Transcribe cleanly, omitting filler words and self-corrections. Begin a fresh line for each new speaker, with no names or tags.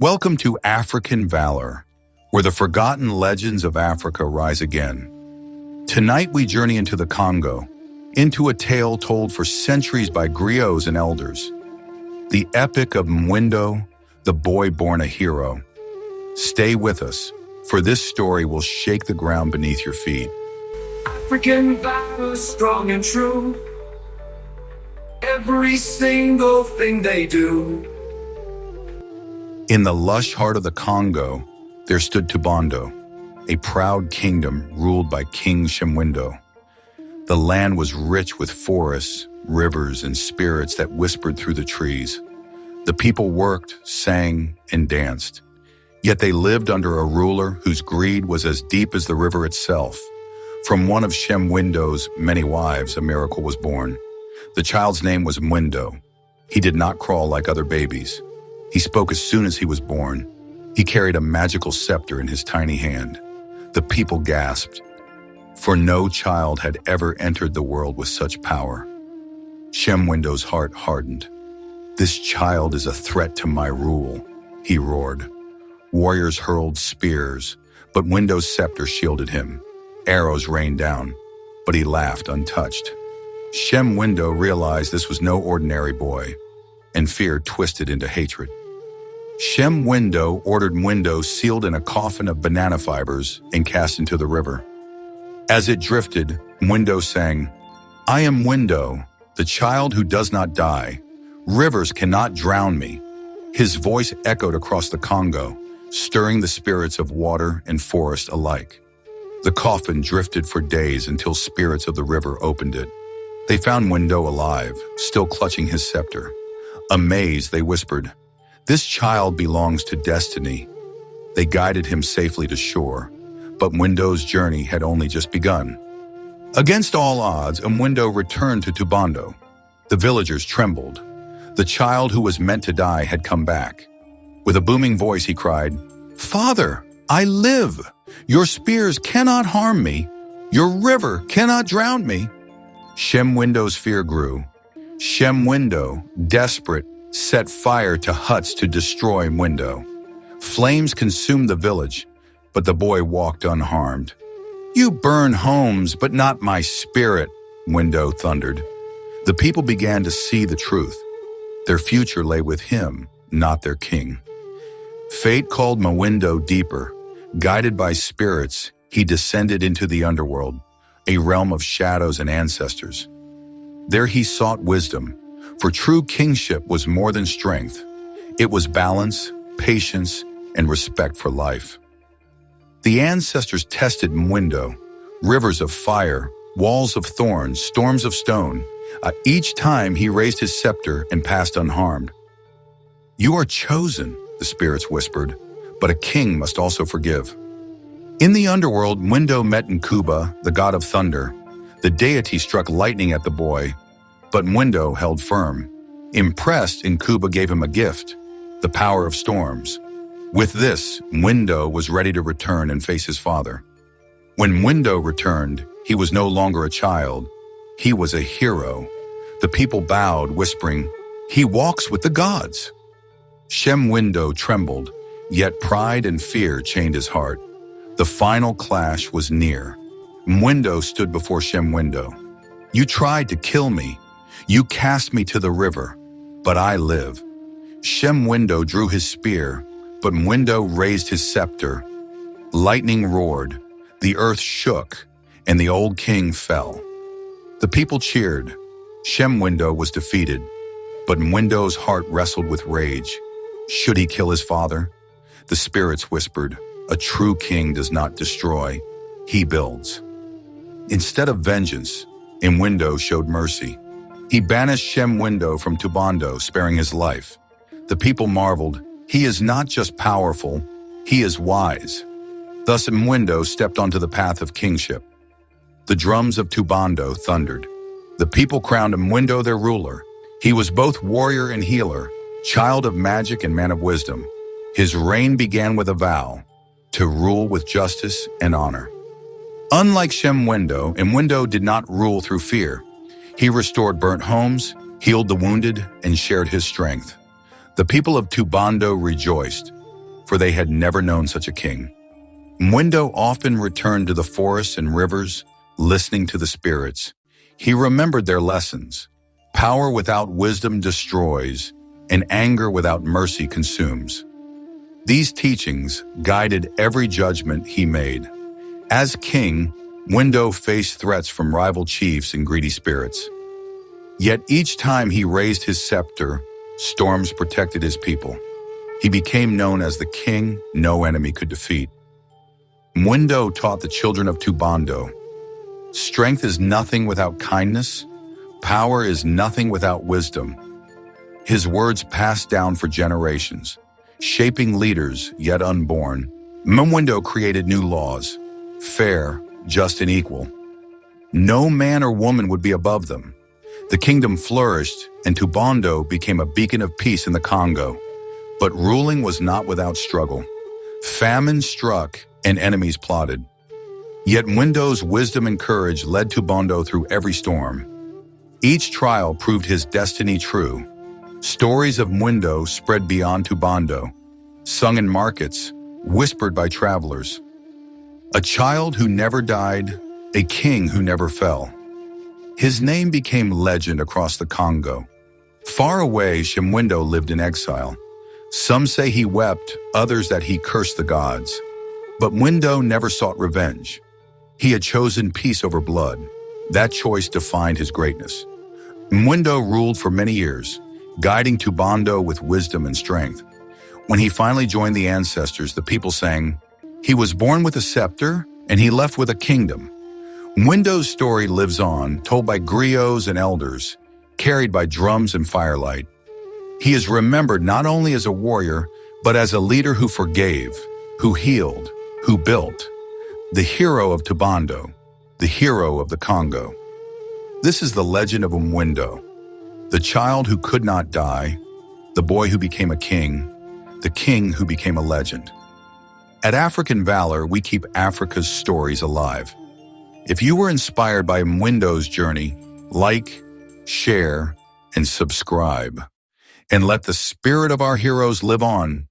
Welcome to African Valor, where the forgotten legends of Africa rise again. Tonight we journey into the Congo, into a tale told for centuries by griots and elders. The epic of Mwindo, the boy born a hero. Stay with us, for this story will shake the ground beneath your feet.
African valor, strong and true. Every single thing they do.
In the lush heart of the Congo, there stood Tubando, a proud kingdom ruled by King Mwindo. The land was rich with forests, rivers, and spirits that whispered through the trees. The people worked, sang, and danced. Yet they lived under a ruler whose greed was as deep as the river itself. From one of Mwindo's many wives, a miracle was born. The child's name was Mwindo. He did not crawl like other babies. He spoke as soon as he was born. He carried a magical scepter in his tiny hand. The people gasped, for no child had ever entered the world with such power. Mwindo's heart hardened. "This child is a threat to my rule," he roared. Warriors hurled spears, but Mwindo's scepter shielded him. Arrows rained down, but he laughed untouched. Mwindo realized this was no ordinary boy, and fear twisted into hatred. Mwindo ordered Mwindo sealed in a coffin of banana fibers and cast into the river. As it drifted, Mwindo sang, "I am Mwindo, the child who does not die. Rivers cannot drown me." His voice echoed across the Congo, stirring the spirits of water and forest alike. The coffin drifted for days until spirits of the river opened it. They found Mwindo alive, still clutching his scepter. Amazed, they whispered, "This child belongs to destiny." They guided him safely to shore, but Mwindo's journey had only just begun. Against all odds, Mwindo returned to Tubando. The villagers trembled. The child who was meant to die had come back. With a booming voice, he cried, "Father, I live! Your spears cannot harm me. Your river cannot drown me." Mwindo's fear grew. Mwindo, desperate, set fire to huts to destroy Mwindo. Flames consumed the village, but the boy walked unharmed. "You burn homes, but not my spirit," Mwindo thundered. The people began to see the truth. Their future lay with him, not their king. Fate called Mwindo deeper. Guided by spirits, he descended into the underworld, a realm of shadows and ancestors. There he sought wisdom, for true kingship was more than strength. It was balance, patience, and respect for life. The ancestors tested Mwindo, rivers of fire, walls of thorns, storms of stone. Each time he raised his scepter and passed unharmed. "You are chosen," the spirits whispered, "but a king must also forgive." In the underworld, Mwindo met Nkuba, the god of thunder. The deity struck lightning at the boy, but Mwindo held firm. Impressed, Nkuba gave him a gift, the power of storms. With this, Mwindo was ready to return and face his father. When Mwindo returned, he was no longer a child. He was a hero. The people bowed, whispering, "He walks with the gods." Mwindo trembled, yet pride and fear chained his heart. The final clash was near. Mwindo stood before Mwindo. "You tried to kill me. You cast me to the river, but I live." Mwindo drew his spear, but Mwindo raised his scepter. Lightning roared, the earth shook, and the old king fell. The people cheered. Mwindo was defeated, but Mwindo's heart wrestled with rage. Should he kill his father? The spirits whispered, "A true king does not destroy, he builds." Instead of vengeance, Mwindo showed mercy. He banished Mwindo from Tubando, sparing his life. The people marveled, "He is not just powerful, he is wise." Thus Mwindo stepped onto the path of kingship. The drums of Tubando thundered. The people crowned Mwindo their ruler. He was both warrior and healer, child of magic and man of wisdom. His reign began with a vow, to rule with justice and honor. Unlike Mwindo did not rule through fear. He restored burnt homes, healed the wounded, and shared his strength. The people of Tubando rejoiced. for they had never known such a king. Mwindo often returned to the forests and rivers, listening to the spirits. He remembered their lessons. Power without wisdom destroys, and anger without mercy consumes. These teachings guided every judgment he made. As king, Mwindo faced threats from rival chiefs and greedy spirits. Yet each time he raised his scepter, storms protected his people. He became known as the king no enemy could defeat. Mwindo taught the children of Tubando, strength is nothing without kindness, power is nothing without wisdom. His words passed down for generations, shaping leaders yet unborn. Mwindo created new laws, fair, just, and equal. No man or woman would be above them. The kingdom flourished, and Tubando became a beacon of peace in the Congo. But ruling was not without struggle. Famine struck, and enemies plotted. Yet Mwindo's wisdom and courage led Tubando through every storm. Each trial proved his destiny true. Stories of Mwindo spread beyond Tubando, sung in markets, whispered by travelers. A child who never died, a king who never fell. His name became legend across the Congo. Far away, Mwindo lived in exile. Some say he wept, others that he cursed the gods. But Mwindo never sought revenge. He had chosen peace over blood. That choice defined his greatness. Mwindo ruled for many years, guiding Tubando with wisdom and strength. When he finally joined the ancestors, the people sang, "He was born with a scepter, and he left with a kingdom." Mwindo's story lives on, told by griots and elders, carried by drums and firelight. He is remembered not only as a warrior, but as a leader who forgave, who healed, who built. The hero of Tubando, the hero of the Congo. This is the legend of Mwindo, the child who could not die, the boy who became a king, the king who became a legend. At African Valor, we keep Africa's stories alive. If you were inspired by Mwindo's journey, like, share, and subscribe. And let the spirit of our heroes live on